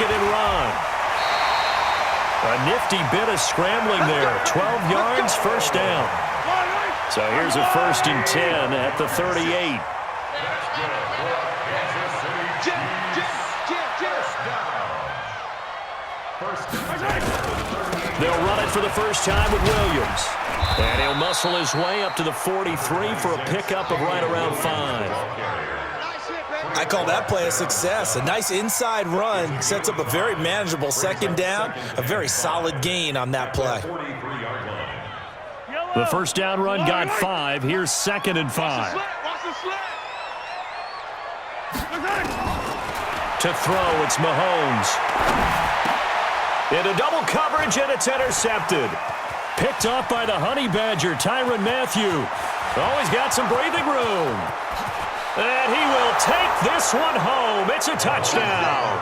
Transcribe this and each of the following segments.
second and run. A nifty bit of scrambling there. 12 yards, first down. So here's a 1st and 10 at the 38. They'll run it for the first time with Williams. And he'll muscle his way up to the 43 for a pickup of right around 5. I call that play a success. A nice inside run sets up a very manageable second down. A very solid gain on that play. The first down run got 5. Here's 2nd and 5. To throw, it's Mahomes. Into double coverage, and it's intercepted. Picked off by the Honey Badger, Tyrann Mathieu. Oh, he's got some breathing room. And he will take this one home. It's a touchdown.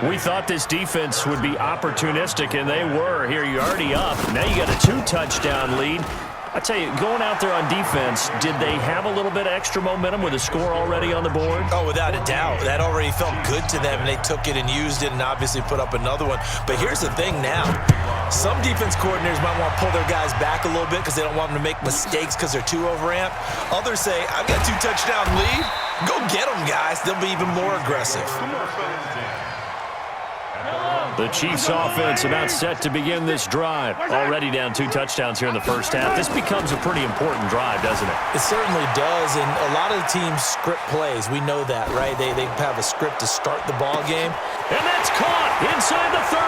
We thought this defense would be opportunistic, and they were. Here, you're already up. Now you got a 2-touchdown lead. I tell you, going out there on defense, did they have a little bit of extra momentum with a score already on the board? Oh, without a doubt. That already felt good to them, and they took it and used it and obviously put up another one. But here's the thing now. Some defense coordinators might want to pull their guys back a little bit because they don't want them to make mistakes because they're too overamped. Others say, I've got a 2-touchdown lead. Go get them, guys. They'll be even more aggressive. The Chiefs offense about set to begin this drive. Already down 2 touchdowns here in the first half. This becomes a pretty important drive, doesn't it? It certainly does, and a lot of the teams script plays. We know that, right? They have a script to start the ball game. And that's caught inside the 30.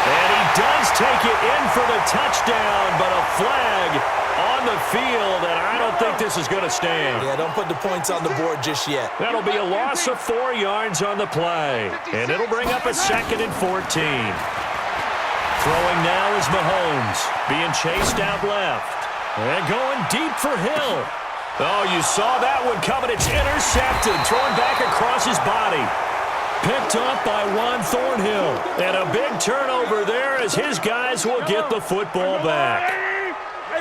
And he does take it in for the touchdown, but a flag on the field, and I don't think this is going to stand. Yeah, don't put the points on the board just yet. That'll be a loss of 4 yards on the play, and it'll bring up a 2nd and 14. Throwing now is Mahomes, being chased out left, and going deep for Hill. Oh, you saw that one coming. It's intercepted, thrown back across his body. Picked up by Juan Thornhill, and a big turnover there as his guys will get the football back.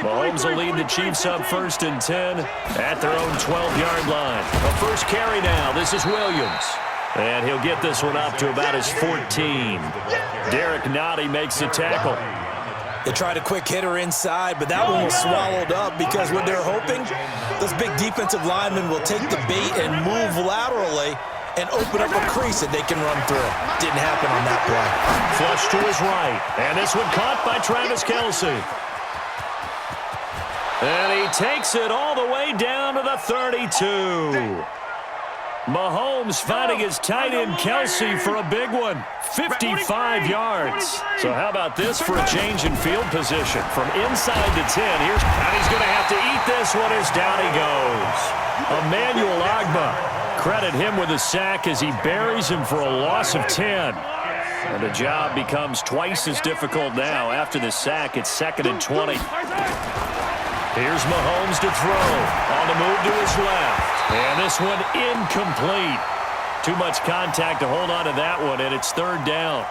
Mahomes will lead the Chiefs up 1st and 10 at their own 12-yard line. A first carry now. This is Williams. And he'll get this one up to about his 14. Derek Nottie makes the tackle. They tried a quick hitter inside, but that one was swallowed up because what they're hoping, those big defensive linemen will take the bait and move laterally and open up a crease that they can run through. Didn't happen on that play. Flush to his right. And this one caught by Travis Kelce. And he takes it all the way down to the 32. Mahomes finding his tight end Kelce for a big one. 55 yards. So how about this for a change in field position? From inside to 10. And he's going to have to eat this one as down he goes. Emmanuel Ogbah. Credit him with a sack as he buries him for a loss of 10. And the job becomes twice as difficult now. After the sack, it's 2nd and 20. Here's Mahomes to throw. On the move to his left. And this one incomplete. Too much contact to hold on to that one, and it's 3rd down.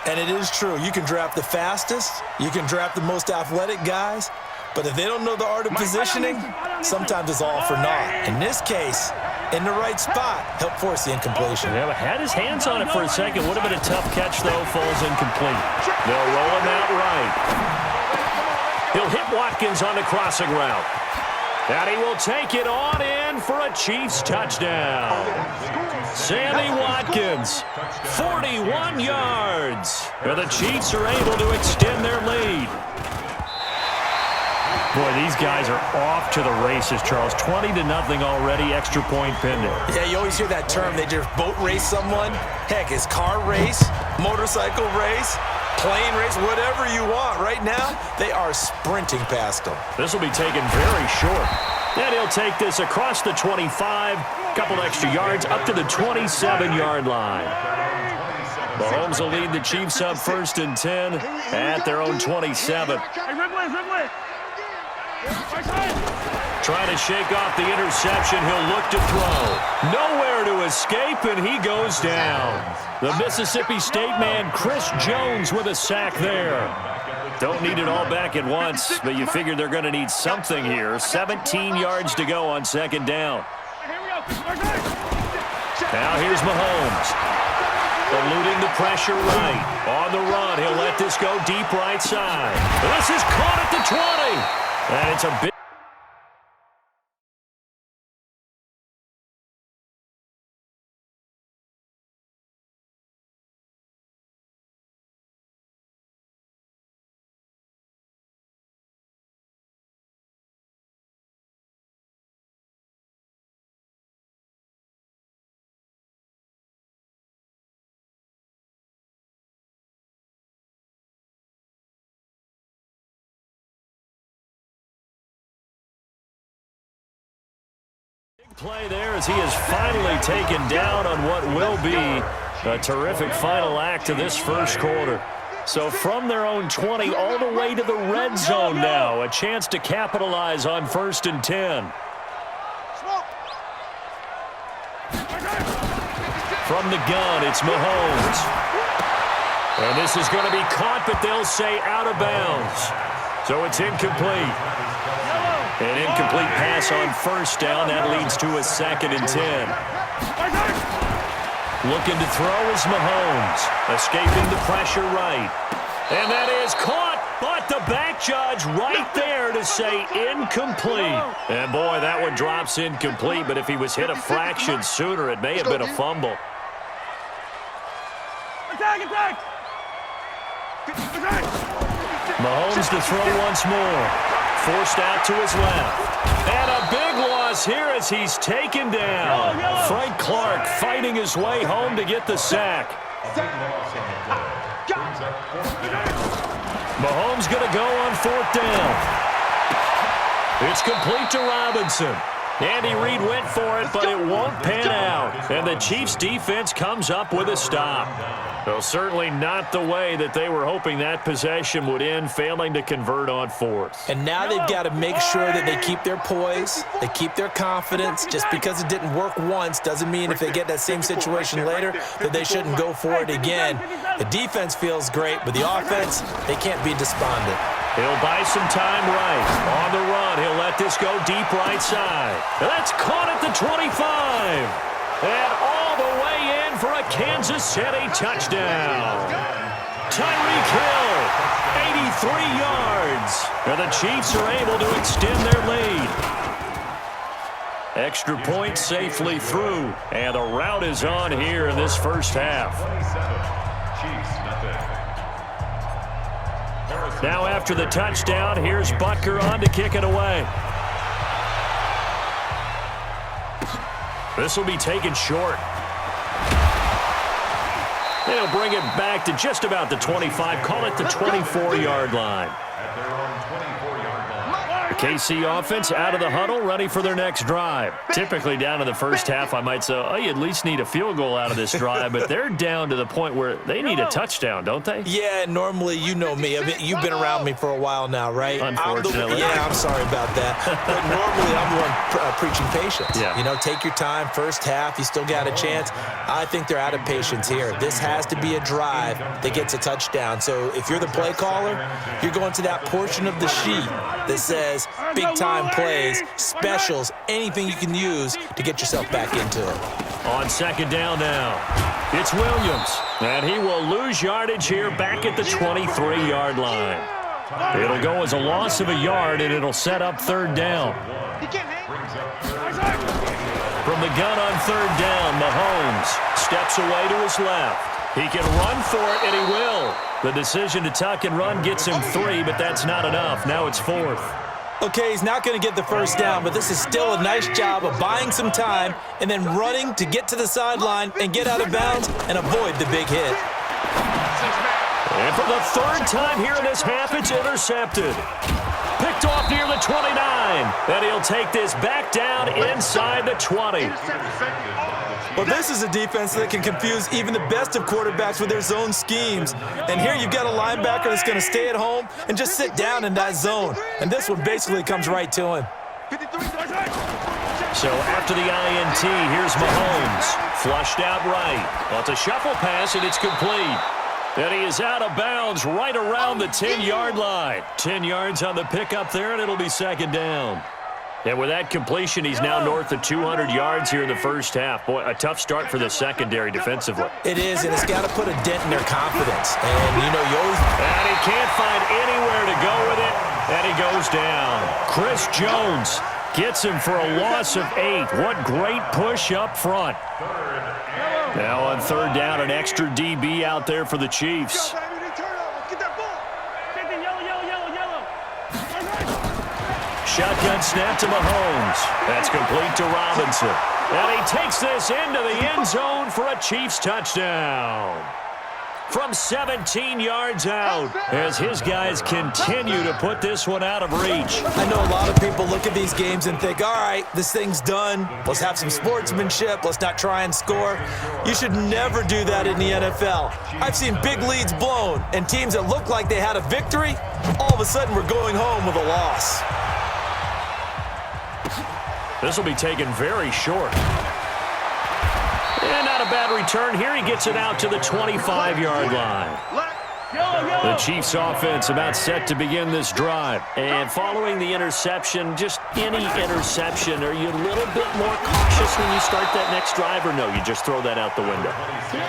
And it is true. You can draft the fastest. You can draft the most athletic guys. But if they don't know the art of positioning, sometimes it's all for naught. In this case, in the right spot, help force the incompletion. Yeah, but had his hands on it for a second. Would have been a tough catch, though. Falls incomplete. They'll roll him out right. He'll hit Watkins on the crossing route. And he will take it on in for a Chiefs touchdown. Sammy Watkins, 41 yards. The Chiefs are able to extend their lead. Boy, these guys are off to the races, Charles. 20-0 already, extra point pending. Yeah, you always hear that term. They just boat race someone. Heck, it's car race, motorcycle race, plane race, whatever you want. Right now, they are sprinting past them. This will be taken very short. And he'll take this across the 25, couple extra yards, up to the 27-yard line. Mahomes will lead the Chiefs up 1st and 10 at their own 27. Trying to shake off the interception. He'll look to throw. Nowhere to escape, and he goes down. The Mississippi State man, Chris Jones, with a sack there. Don't need it all back at once, but you figure they're going to need something here. 17 yards to go on 2nd down. Now here's Mahomes. Eluding the pressure right. On the run, he'll let this go deep right side. This is caught at the 20. And it's a big... play there as he is finally taken down on what will be a terrific final act of this first quarter. So from their own 20 all the way to the red zone now, a chance to capitalize on 1st and 10. From the gun, it's Mahomes. And this is going to be caught, but they'll say out of bounds. So it's incomplete. An incomplete pass on 1st down. That leads to a 2nd and 10. Looking to throw is Mahomes. Escaping the pressure right. And that is caught, but the back judge right there to say incomplete. And boy, that one drops incomplete, but if he was hit a fraction sooner, it may have been a fumble. Mahomes to throw once more. Forced out to his left. And a big loss here as he's taken down. Frank Clark fighting his way home to get the sack. Mahomes going to go on 4th down. It's complete to Robinson. Andy Reid went for it, but it won't pan out. And the Chiefs' defense comes up with a stop. Well, certainly not the way that they were hoping that possession would end, failing to convert on 4th. And now they've got to make sure that they keep their poise, they keep their confidence. Just because it didn't work once doesn't mean if they get that same situation later that they shouldn't go for it again. The defense feels great, but the offense, they can't be despondent. He'll buy some time right. On the run, he'll let this go deep right side. That's caught at the 25. And all the way in for a Kansas City touchdown. Tyreek Hill, 83 yards. And the Chiefs are able to extend their lead. Extra point safely through. And the rout is on here in this first half. Now after the touchdown, here's Butker on to kick it away. This will be taken short. They'll bring it back to just about the 25, call it the 24-yard line. The KC offense out of the huddle, ready for their next drive. Typically down in the first half, I might say, oh, you at least need a field goal out of this drive, but they're down to the point where they need a touchdown, don't they? Yeah, normally, you know me. I mean, you've been around me for a while now, right? Unfortunately. I'm sorry about that. But normally, I'm the one preaching patience. Yeah. You know, take your time. First half, you still got a chance. I think they're out of patience here. This has to be a drive that gets a touchdown. So if you're the play caller, you're going to that portion of the sheet that says big-time plays, specials, anything you can use to get yourself back into it. On 2nd down now, it's Williams. And he will lose yardage here back at the 23-yard line. It'll go as a loss of a yard, and it'll set up 3rd down. From the gun on 3rd down, Mahomes steps away to his left. He can run for it, and he will. The decision to tuck and run gets him 3, but that's not enough. Now it's 4th. Okay, he's not going to get the first down, but this is still a nice job of buying some time and then running to get to the sideline and get out of bounds and avoid the big hit. And for the 3rd time here in this half, it's intercepted. Picked off near the 29. And he'll take this back down inside the 20. Well, this is a defense that can confuse even the best of quarterbacks with their zone schemes. And here you've got a linebacker that's going to stay at home and just sit down in that zone. And this one basically comes right to him. So after the INT, here's Mahomes. Flushed out right. Well, it's a shuffle pass, and it's complete. And he is out of bounds right around the 10-yard line. 10 yards on the pickup there, and it'll be 2nd down. And with that completion, he's now north of 200 yards here in the first half. Boy, a tough start for the secondary defensively. It is, and it's got to put a dent in their confidence. And, you know, you always... And he can't find anywhere to go with it, and he goes down. Chris Jones gets him for a loss of 8. What great push up front. Now on third down, an extra DB out there for the Chiefs. Shotgun snap to Mahomes. That's complete to Robinson. And he takes this into the end zone for a Chiefs touchdown. From 17 yards out, as his guys continue to put this one out of reach. I know a lot of people look at these games and think, all right, this thing's done. Let's have some sportsmanship. Let's not try and score. You should never do that in the NFL. I've seen big leads blown, and teams that look like they had a victory, all of a sudden we're going home with a loss. This will be taken very short. And not a bad return here. He gets it out to the 25-yard line. The Chiefs offense about set to begin this drive. And following the interception, just any interception, are you a little bit more cautious when you start that next drive, or no, you just throw that out the window?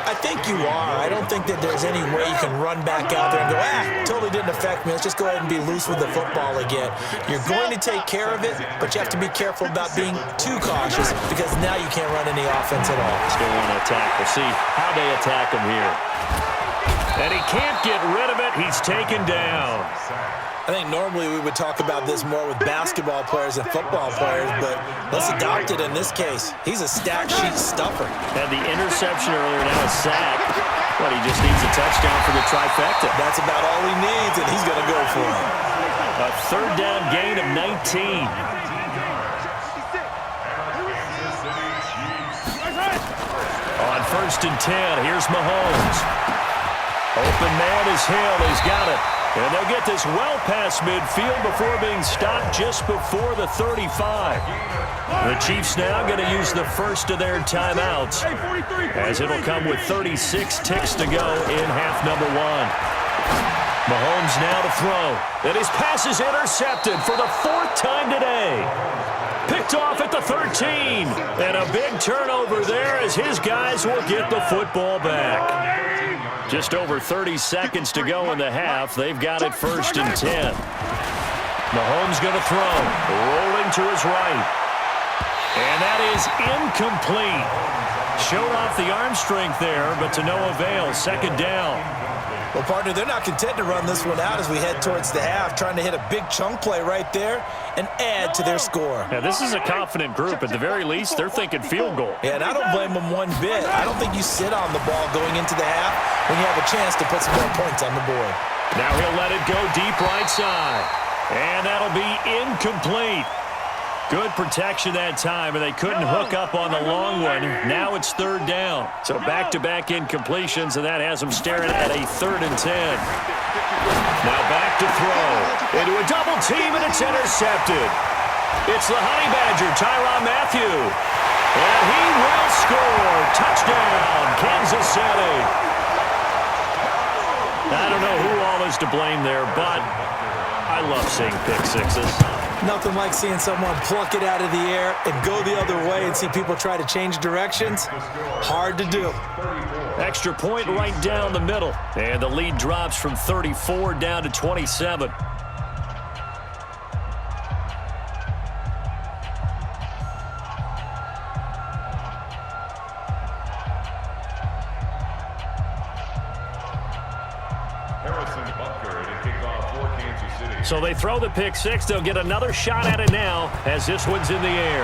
I think you are. I don't think that there's any way you can run back out there and go, totally didn't affect me. Let's just go ahead and be loose with the football again. You're going to take care of it, but you have to be careful about being too cautious because now you can't run any offense at all. Still want to attack. We'll see how they attack him here. And he can't get rid of it. He's taken down. I think normally we would talk about this more with basketball players and football players, but let's adopt it in this case. He's a stack sheet stuffer. Had the interception earlier, now a sack. But he just needs a touchdown for the trifecta. That's about all he needs, and he's going to go for it. A third down gain of 19. On 1st and 10, here's Mahomes. Open man is Hill. He's got it. And they'll get this well past midfield before being stopped just before the 35. The Chiefs now going to use the first of their timeouts, as it'll come with 36 ticks to go in half number 1. Mahomes now to throw. And his pass is intercepted for the 4th time today. Picked off at the 13. And a big turnover there as his guys will get the football back. Just over 30 seconds to go in the half. They've got it 1st and 10. Mahomes going to throw. Rolling to his right. And that is incomplete. Showed off the arm strength there, but to no avail. 2nd down. Well, partner, they're not content to run this one out as we head towards the half, trying to hit a big chunk play right there and add to their score. Yeah, this is a confident group. At the very least, they're thinking field goal. Yeah, and I don't blame them one bit. I don't think you sit on the ball going into the half when you have a chance to put some more points on the board. Now he'll let it go deep right side. And that'll be incomplete. Good protection that time, and they couldn't hook up on the long one. Now it's 3rd down. So back-to-back incompletions, and that has them staring at a 3rd and 10. Now back to throw. Into a double team, and it's intercepted. It's the Honey Badger, Tyrann Mathieu. And he will score. Touchdown, Kansas City. I don't know who all is to blame there, but I love seeing pick sixes. Nothing like seeing someone pluck it out of the air and go the other way and see people try to change directions. Hard to do. Extra point right down the middle. And the lead drops from 34 down to 27. So they throw the pick six. They'll get another shot at it now as this one's in the air.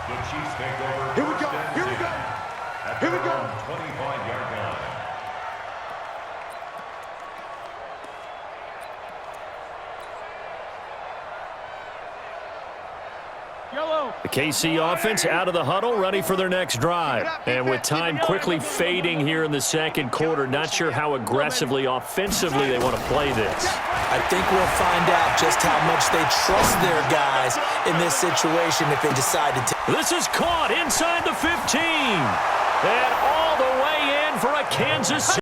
The Chiefs take over. Here we go. Here we go. Here we go. 25-yard line. The KC offense out of the huddle, ready for their next drive. And with time quickly fading here in the 2nd quarter, not sure how aggressively, offensively they want to play this. I think we'll find out just how much they trust their guys in this situation if they decide to take. This is caught inside the 15. And all the way in for a Kansas City.